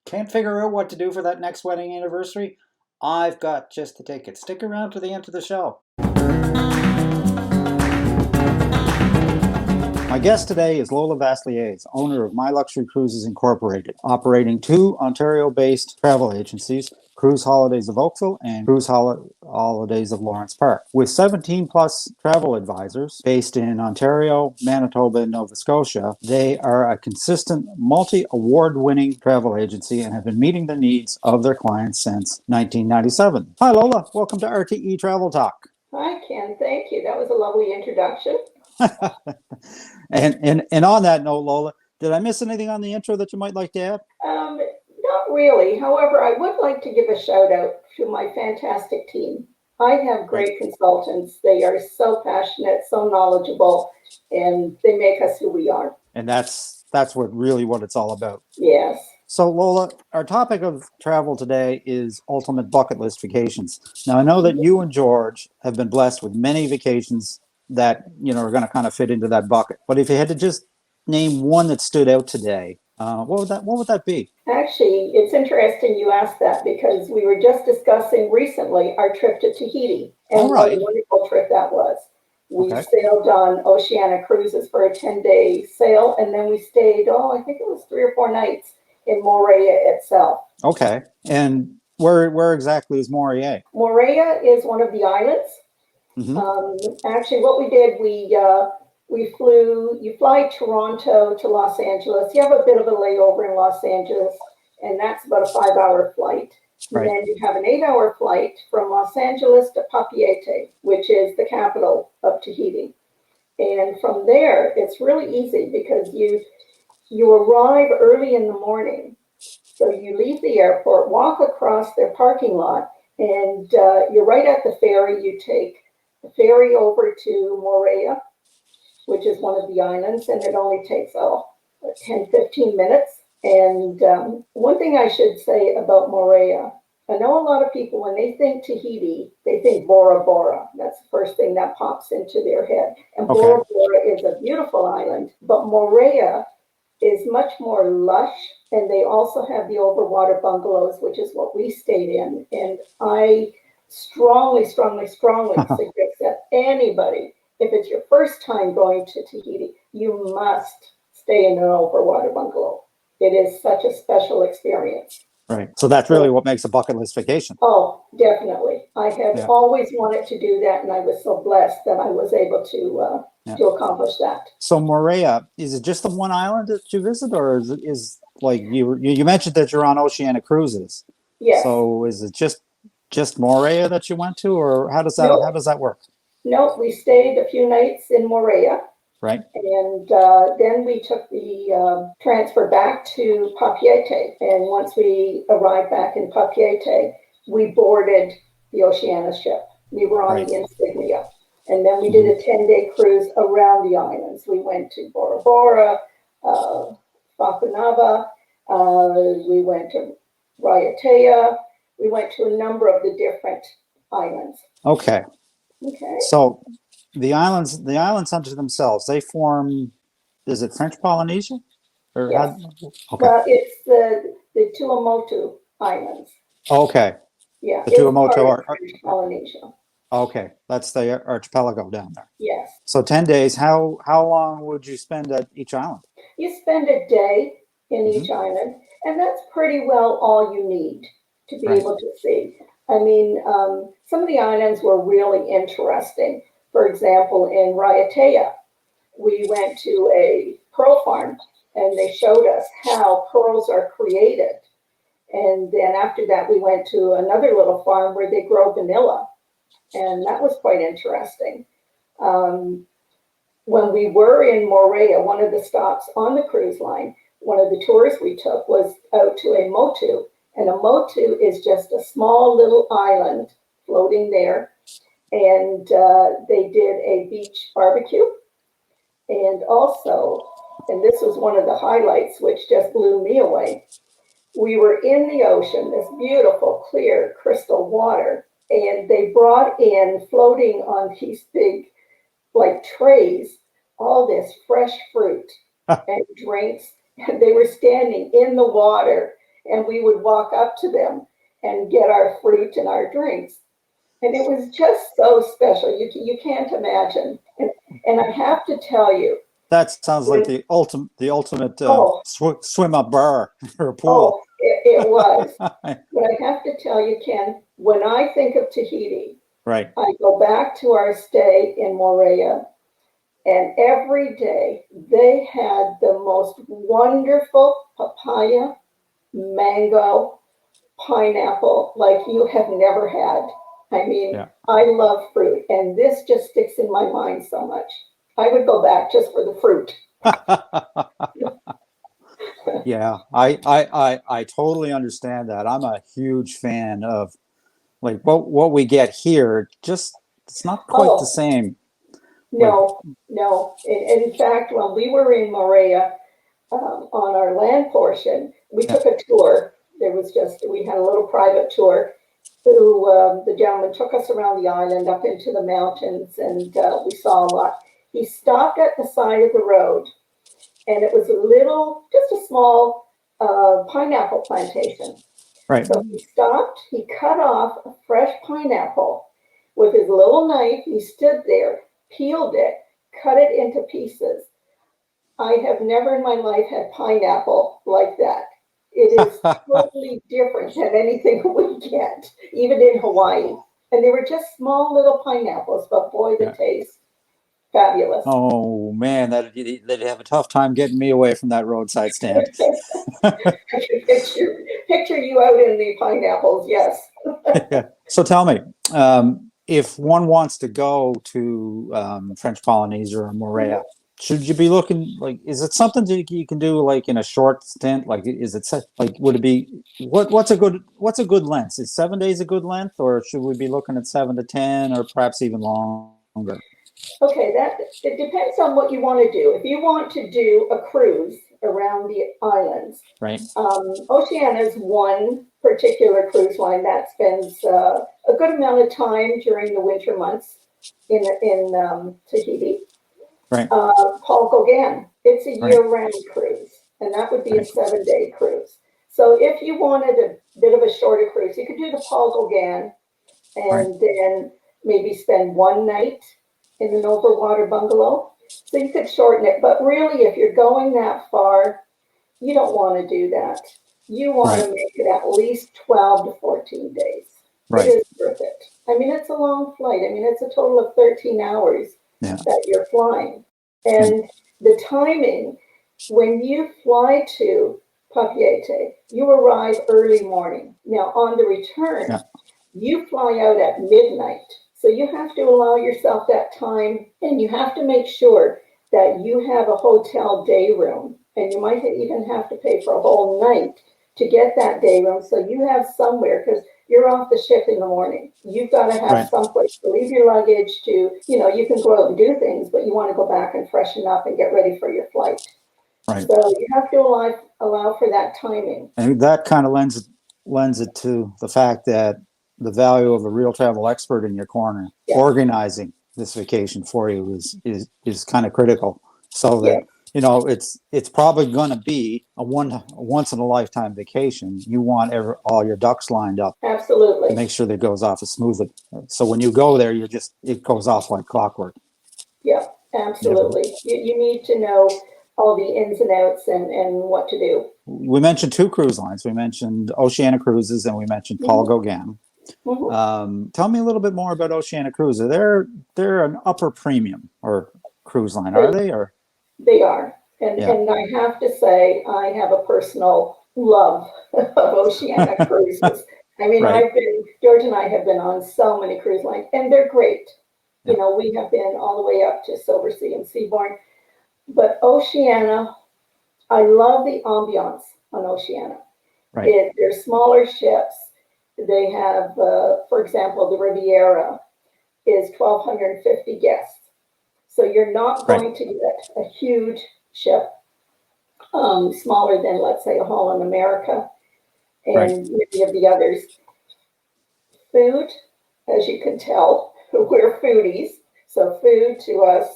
Can't figure out what to do for that next wedding anniversary? I've got just the ticket. Stick around to the end of the show. My guest today is Lola Vassiliadis, owner of My Luxury Cruises Incorporated, operating two Ontario-based travel agencies, Cruise Holidays of Oakville and Cruise Holidays of Lawrence Park. With 17 plus travel advisors based in Ontario, Manitoba, and Nova Scotia, they are a consistent multi-award winning travel agency and have been meeting the needs of their clients since 1997. Hi Lola, welcome to RTE Travel Talk. Hi Ken, thank you. That was a lovely introduction. And on that note, Lola, did I miss anything on the intro that you might like to add? Not really. However, I would like to give a shout out to my fantastic team. I have great consultants. They are so passionate, so knowledgeable, and they make us who we are. And that's what it's all about. Yes. So Lola, our topic of travel today is ultimate bucket list vacations. Now I know that you and George have been blessed with many vacations that are going to kind of fit into that bucket. But if you had to just name one that stood out today, what would that be? Actually, it's interesting you asked that because we were just discussing recently our trip to Tahiti, and what a wonderful trip that was. We sailed on Oceania Cruises for a 10-day sail, and then we stayed, I think it was 3 or 4 nights in Moorea itself. Okay. And where exactly is Moorea? Moorea is one of the islands. Mm-hmm. Actually, what we did, you fly Toronto to Los Angeles. You have a bit of a layover in Los Angeles, and that's about a 5-hour flight. Right. And then you have an 8-hour flight from Los Angeles to Papeete, which is the capital of Tahiti. And from there, it's really easy because you arrive early in the morning. So you leave the airport, walk across their parking lot, and you're right at the ferry. You take the ferry over to Moorea, which is one of the islands, and it only takes 10-15 minutes. And one thing I should say about Moorea, I know a lot of people, when they think Tahiti, they think Bora Bora. That's the first thing that pops into their head. And Bora Bora is a beautiful island, but Moorea is much more lush, and they also have the overwater bungalows, which is what we stayed in. And I strongly suggest that anybody, if it's your first time going to Tahiti, you must stay in an overwater bungalow. It is such a special experience. Right. So that's really what makes a bucket list vacation. Oh, definitely. I have always wanted to do that, and I was so blessed that I was able to accomplish that. So Moorea, is it just the one island that you visit, or is like you mentioned that you're on Oceana Cruises? Yes. So is it just Moorea that you went to, or how does that work? No, we stayed a few nights in Moorea. Right. And then we took the transfer back to Papeete. And once we arrived back in Papeete, we boarded the Oceana ship. We were on the Insignia. And then we did a 10-day cruise around the islands. We went to Bora Bora, Fakunava, we went to Raiatea. We went to a number of the different islands. Okay. So the islands unto themselves, they form, is it French Polynesia? Or yes. Well, it's the Tuamotu Islands. Okay. Yeah. The Tuamotu are French Polynesia. Okay. That's the archipelago down there. Yes. So 10 days, how long would you spend at each island? You spend a day in each island, and that's pretty well all you need to be able to see. I mean, some of the islands were really interesting. For example, in Raiatea, we went to a pearl farm, and they showed us how pearls are created. And then after that, we went to another little farm where they grow vanilla, and that was quite interesting. When we were in Moorea, one of the stops on the cruise line, one of the tours we took was out to a motu. And a motu is just a small little island floating there. And they did a beach barbecue. And also, and this was one of the highlights, which just blew me away. We were in the ocean, this beautiful, clear, crystal water. And they brought in, floating on these big, like trays, all this fresh fruit and drinks. And they were standing in the water. and we would walk up to them and get our fruit and our drinks. And it was just so special. You can't imagine. And I have to tell you, That sounds like the ultimate oh, swim up bar or a pool. oh, it was. But I have to tell you, Ken, when I think of Tahiti, Right. I go back to our stay in Moorea, and every day they had the most wonderful papaya, mango, pineapple like you have never had. I mean, Yeah. I love fruit, and this just sticks in my mind so much. I would go back just for the fruit. Yeah, I totally understand that. I'm a huge fan of like what we get here. Just it's not quite the Oh, same. Like, no, no. In fact, when we were in Moorea on our land portion, we yeah, took a tour. We had a little private tour. The gentleman took us around the island up into the mountains, and we saw a lot. He stopped at the side of the road, and it was just a small pineapple plantation. right. So he stopped, he cut off a fresh pineapple with his little knife. He stood there, peeled it, cut it into pieces. I have never in my life had pineapple like that. It is totally different than anything we get, even in Hawaii. And they were just small little pineapples, but boy, the Yeah. taste, fabulous. Oh man, they'd have a tough time getting me away from that roadside stand. I can picture you out in the pineapples, yes. Yeah. So tell me, if one wants to go to French Polynesia or Moorea, should you be looking like? Is it something that you can do like in a short stint? Like, is it like would it be what's a good length? Is 7 days a good length, or should we be looking at 7 to 10, or perhaps even longer? Okay, it depends on what you want to do. If you want to do a cruise around the islands, Right. Oceania is one particular cruise line that spends a good amount of time during the winter months in Tahiti. Right. Paul Gauguin, it's a Right. year-round cruise, and that would be a Right. 7-day cruise. So if you wanted a bit of a shorter cruise, you could do the Paul Gauguin Right. and then maybe spend one night in an overwater bungalow. So you could shorten it. But really, if you're going that far, you don't want to do that. You want Right. to make it at least 12 to 14 days. It Right. is worth it. I mean, it's a long flight. I mean, it's a total of 13 hours Yeah. that you're flying. Yeah. And the timing, when you fly to Papeete, you arrive early morning. Now, on the return, Yeah. you fly out at midnight. So you have to allow yourself that time, and you have to make sure that you have a hotel day room. And you might even have to pay for a whole night to get that day room. So you have somewhere, because you're off the ship in the morning. You've got to have Right. someplace to leave your luggage to, you can go out and do things, but you want to go back and freshen up and get ready for your flight. Right. So you have to allow for that timing. And that kind of lends it to the fact that the value of a real travel expert in your corner, Yeah. organizing this vacation for you is kind of critical. So that Yeah. it's probably going to be a once in a lifetime vacation. You want all your ducks lined up to Absolutely. make sure that it goes off as smoothly. So when you go there, it goes off like clockwork. Yeah, absolutely. You need to know all the ins and outs and what to do. We mentioned two cruise lines. We mentioned Oceania Cruises and we mentioned Paul Gauguin. Tell me a little bit more about Oceania Cruises. They're an upper premium or cruise line, are they? Or They are. And Yeah. and I have to say, I have a personal love of Oceania Cruises. I mean, Right. George and I have been on so many cruise lines, and they're great. Yeah. We have been all the way up to Silversea and Seabourn. But Oceania, I love the ambiance on Oceania. Right. They're smaller ships. They have, for example, the Riviera is 1,250 guests. So you're not Right. going to get a huge ship, smaller than, let's say, a Holland America Right. and many of the others. Food, as you can tell, we're foodies. So food to us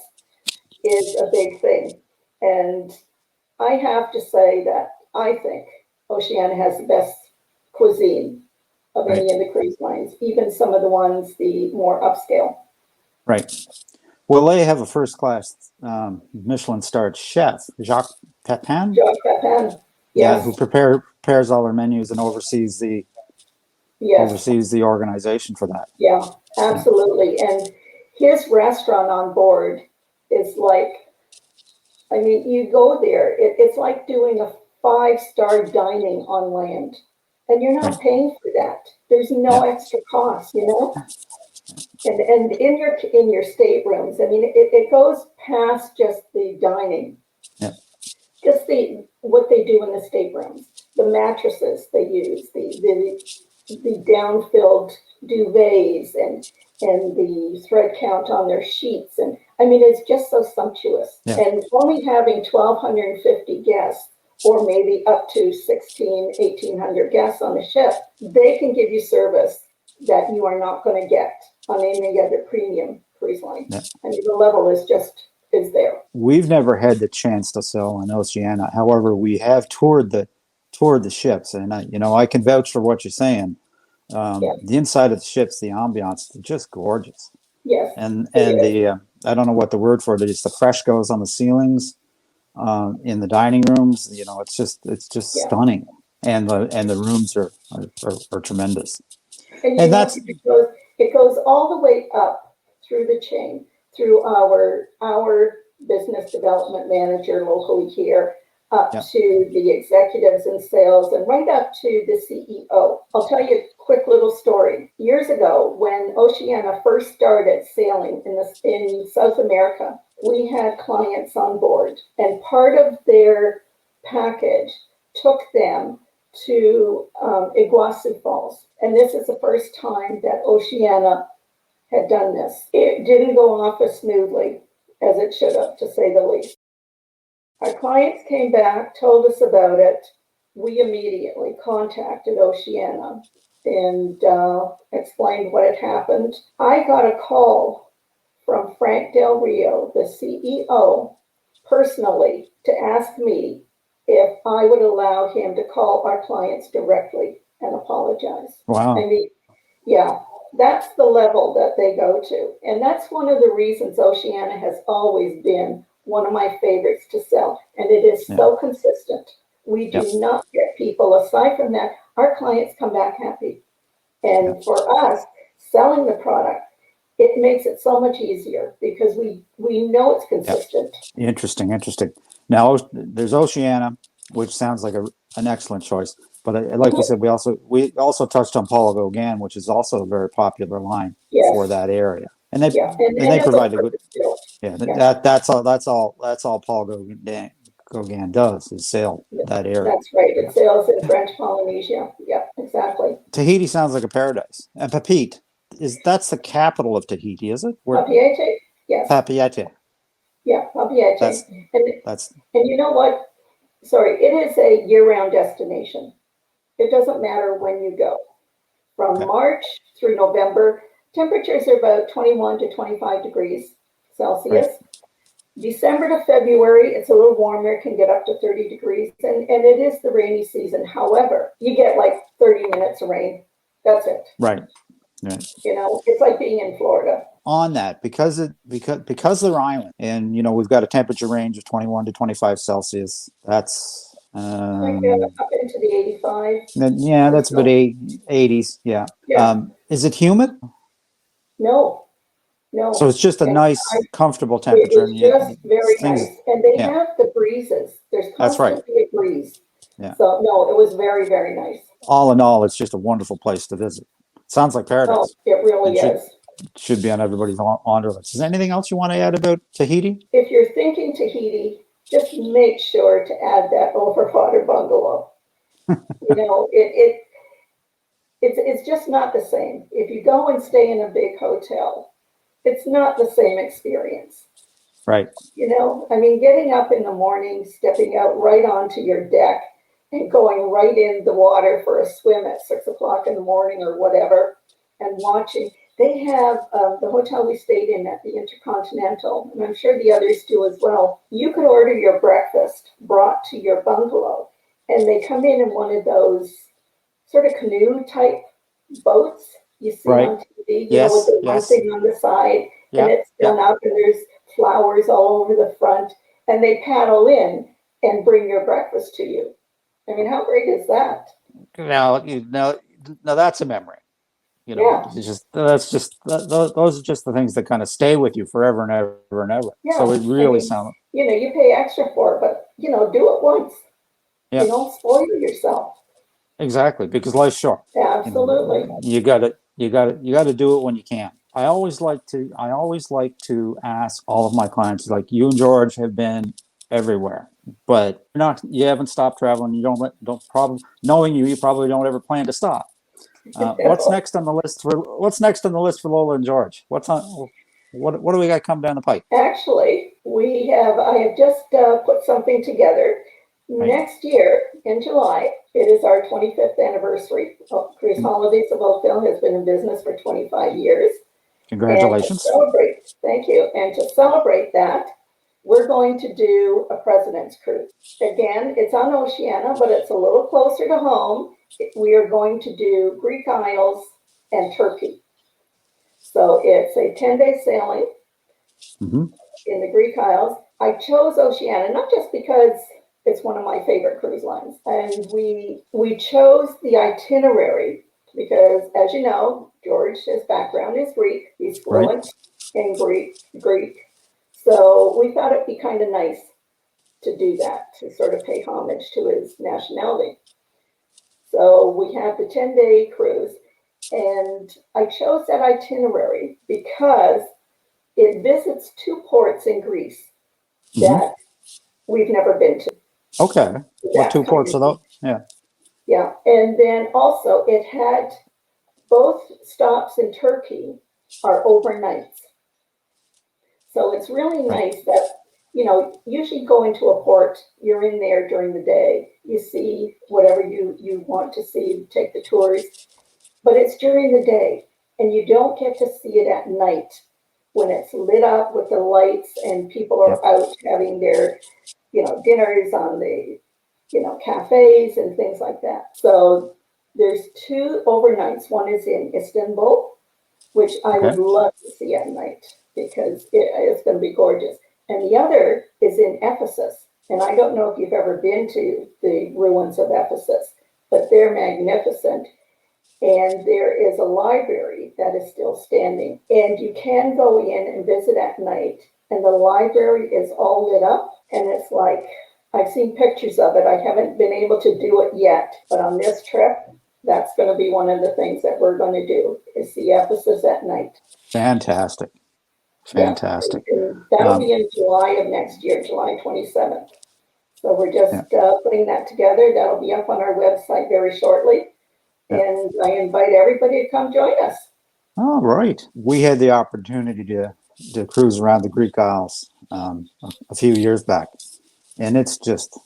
is a big thing. And I have to say that I think Oceania has the best cuisine of any of the cruise lines, even some of the ones, the more upscale. Right. Well, they have a first-class Michelin-starred chef, Jacques Pepin. Jacques Pepin, Yeah, yes, who prepares all their menus and oversees yes, the organization for that. yeah, Yeah. absolutely. And his restaurant on board is like, I mean, you go there, it's like doing a five-star dining on land, and you're Right. not paying for that. There's no Yeah. extra cost, you know? And in your staterooms, I mean, it goes past just the dining. Yeah. Just what they do in the staterooms, the mattresses they use, the down-filled duvets and the thread count on their sheets. And I mean, it's just so sumptuous. Yeah. And only having 1,250 guests or maybe up to 1,800 guests on the ship, they can give you service that you are not going to get on any other premium cruise line. Yeah. I mean, the level is there. We've never had the chance to sail on Oceania. However, we have toured the ships, and I can vouch for what you're saying. Yeah. The inside of the ships, the ambiance, just gorgeous. Yes. And the I don't know what the word for it is. The frescoes on the ceilings, in the dining rooms. It's just Yeah. stunning, and the rooms are tremendous. And And that's it goes all the way up through the chain, through our business development manager locally here, up Yeah. to the executives in sales, and right up to the CEO. I'll tell you a quick little story. Years ago, when Oceania first started sailing in South America, we had clients on board, and part of their package took them to Iguazu Falls. And this is the first time that Oceania had done this. It didn't go off as smoothly as it should have, to say the least. Our clients came back, told us about it. We immediately contacted Oceania and explained what had happened. I got a call from Frank Del Rio, the CEO, personally to ask me if I would allow him to call our clients directly and apologize. wow. I mean, yeah, that's the level that they go to. And that's one of the reasons Oceania has always been one of my favorites to sell. And it is so consistent. We do not get people, aside from that, our clients come back happy. And for us, selling the product, it makes it so much easier because we know it's consistent. Interesting. Now there's Oceania, which sounds like an excellent choice. But like you said, we also touched on Paul Gauguin, which is also a very popular line for that area, and they provide a good. That's all Paul Gauguin does is sail that area. That's right. It sails in French Polynesia. Yeah, exactly. Tahiti sounds like a paradise, and Papeete that's the capital of Tahiti, is it? Papeete, yes. Papeete. Yeah, Papeete. And you know what? Sorry, it is a year-round destination. It doesn't matter when you go. From March through November, temperatures are about 21 to 25 degrees Celsius. Right. December to February, it's a little warmer, it can get up to 30 degrees, and it is the rainy season. However, you get like 30 minutes of rain. That's it. Right. It's like being in Florida. On that, because they're island, and we've got a temperature range of 21 to 25 Celsius. That's like up into the 85. That's about 80s. Yeah. Is it humid? No. So it's just a nice, comfortable temperature. It's just very nice. And they have the breezes. There's constantly a breeze. Yeah. So, no, it was very, very nice. All in all, it's just a wonderful place to visit. Sounds like paradise. Oh, it really is. Should be on everybody's honor list. Is there anything else you want to add about Tahiti? If you're thinking Tahiti, just make sure to add that overwater bungalow. It's just not the same. If you go and stay in a big hotel, it's not the same experience. Right. Getting up in the morning, stepping out right onto your deck and going right in the water for a swim at 6 o'clock in the morning or whatever, and watching. They have the hotel we stayed in at the Intercontinental, and I'm sure the others do as well. You could order your breakfast brought to your bungalow, and they come in one of those sort of canoe type boats you see Right. on TV, with Yes, the one yes. thing on the side, and Yeah, it's yeah. done up, and there's flowers all over the front, and they paddle in and bring your breakfast to you. I mean, how great is that? Now that's a memory. Yeah, It's just those are just the things that kind of stay with you forever and ever and ever. yeah. So it I really mean, sounds, you pay extra for it, but do it once. yeah, Don't spoil yourself. exactly, because life's short. Absolutely. You gotta do it when you can. I always like to ask all of my clients, like you and George have been everywhere, but you haven't stopped traveling. You don't probably, knowing you probably don't ever plan to stop. What's next on the list for Lola and George? What do we got coming down the pipe? Actually, I have just put something together. Right. Next year in July, it is our 25th anniversary. Cruise Holidays of Oakville has been in business for 25 years. And to Congratulations. celebrate, thank you. And to celebrate that, we're going to do a President's Cruise. Again, it's on Oceania, but it's a little closer to home. We are going to do Greek Isles and Turkey. So it's a 10-day sailing Hmm. in the Greek Isles. I chose Oceania not just because it's one of my favorite cruise lines, and we chose the itinerary because, as you know, George's background is Greek. He's Right. fluent in Greek. So we thought it'd be kind of nice to do that, to sort of pay homage to his nationality. So we have the 10-day cruise, and I chose that itinerary because it visits two ports in Greece Hmm. that we've never been to. Okay. What That's two kind ports of are those? neat. Yeah. Yeah. And then also it had both stops in Turkey are overnights. So it's really Right. nice that, usually go into a port, you're in there during the day, you see whatever you want to see, you take the tours, but it's during the day and you don't get to see it at night when it's lit up with the lights and people Yep. are out having their, dinners on the, cafes and things like that. So there's two overnights. One is in Istanbul, which I Okay. would love to see at night because it's going to be gorgeous. And the other is in Ephesus. And I don't know if you've ever been to the ruins of Ephesus, but they're magnificent. And there is a library that is still standing. And you can go in and visit at night. And the library is all lit up. And it's like, I've seen pictures of it. I haven't been able to do it yet. But on this trip, that's going to be one of the things that we're going to do is see Ephesus at night. Fantastic. Yeah. Fantastic. And that'll Um, be in July of next year, July 27th. So we're yeah. just putting that together. That'll be up on our website very shortly. Yeah. And I invite everybody to come join us. All right. We had the opportunity to cruise around the Greek Isles a few years back, and it's just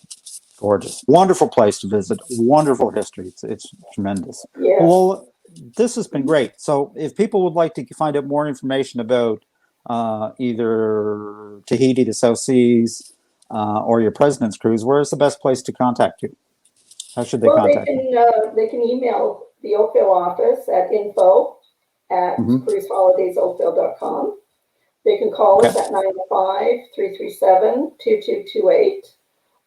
gorgeous. Wonderful place to visit. Wonderful history. It's tremendous. Yes. Well, this has been great. So, if people would like to find out more information about either Tahiti, the South Seas, or your President's Cruise, where is the best place to contact you? How should they Well, contact you? they can email the Oakville office at info at Hmm. cruiseholidays.oakville.com. They can call Okay. us at 905-337-2228,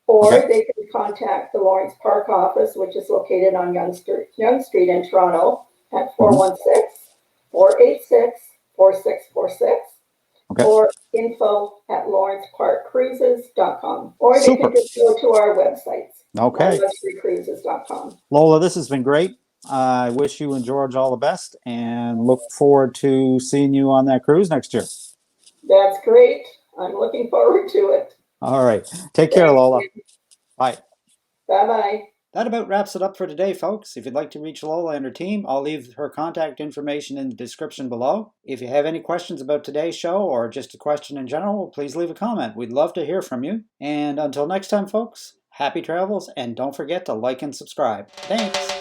or Okay. they can contact the Lawrence Park office, which is located on Yonge Street in Toronto at Hmm. 416-486-4646, Okay. or info@lawrenceparkcruises.com. Or they can Super. just go to our websites, Okay. myluxurycruises.com. Lola, this has been great. I wish you and George all the best and look forward to seeing you on that cruise next year. That's great. I'm looking forward to it. All right. Take care, Thanks. Lola. Bye. Bye-bye. That about wraps it up for today, folks. If you'd like to reach Lola and her team, I'll leave her contact information in the description below. If you have any questions about today's show or just a question in general, please leave a comment. We'd love to hear from you. And until next time, folks, happy travels, and don't forget to like and subscribe. Thanks.